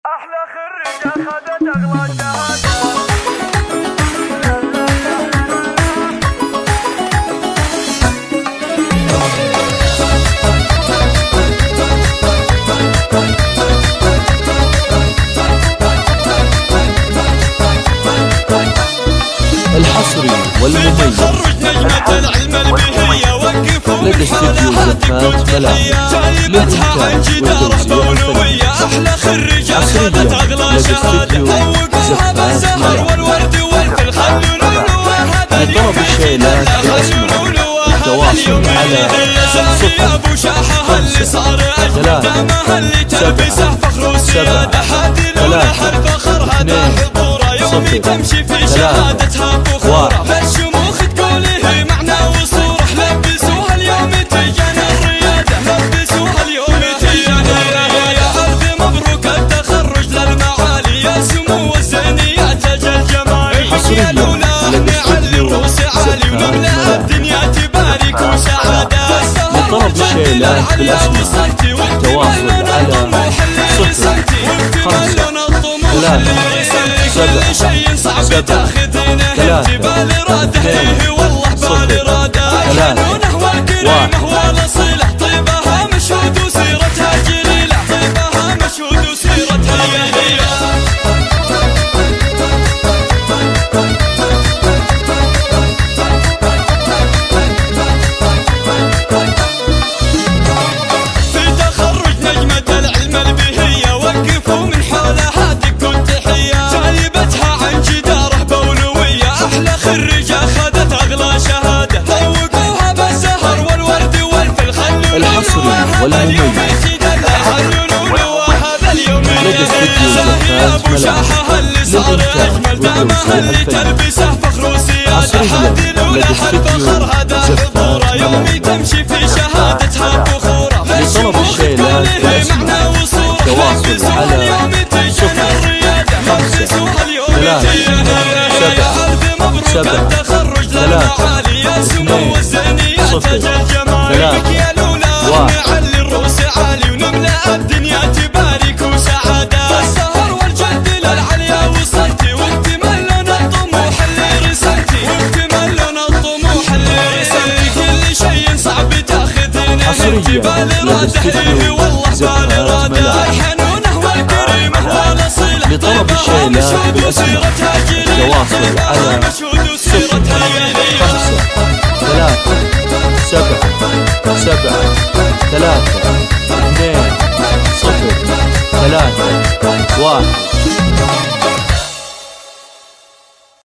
أحلى خريجة خدت أغلى شهادة. الحصري والمميز لدى استديو زفات ملاعب للإنتاج والتوزيع الفني. عصريا لدى استديو زفات ملاعب. لطلب الشيلات بالأسماء التواصل على 0 5 3 7 7 3 2 0 3 1. فالشموخ تقوله معنى وصورح لبسوها اليوم تجانا الريادة، لبسوها اليوم تجانا الريادة. ألف مبروك التخرج للمعالي يا سمو الزينيات أجل جمالي. يا لولا نعلي الروس عالي ونملأ الدنيا تبارك وسعادة. لطلب الشيلات بالأسماء التواصل على 0 5 3 7 7 3 2 0 3 1. طيبها مشهود وسيرتها جليلة، طيبها مشهود وسيرتها جليلة. في تخرج نجمة العلم البهية وقفوا من حولها تكون تحية، جايبتها عن جداره بولوية. أحلى خريجة خدت أغلى شهادة، ذوقوها بالزهر والورد والفل. الحصري والمميز لدى استديو زفات ملاعب للإنتاج والتوزيع الفني. عصريا لدى استديو زفات ملاعب. تمشي في شهادتها فخورة. لطلب الشيلات بالأسماء التواصل على 0 5 3 7 7 3 2 0 3 1. نعلي الروس عالي ونملأ الدنيا تبارك وسعادة. السهر والجد للعليا وصلتي، وانت ملون الطموح اللي رسلتي، وانت ملون الطموح اللي رسلتي. كل شيء صعب تاخذين حصريا لدى استديو زفات ملاعب. لطلب الشيلات بالأسماء التواصل على 0 5 3 7 7 3 2 0 3 1.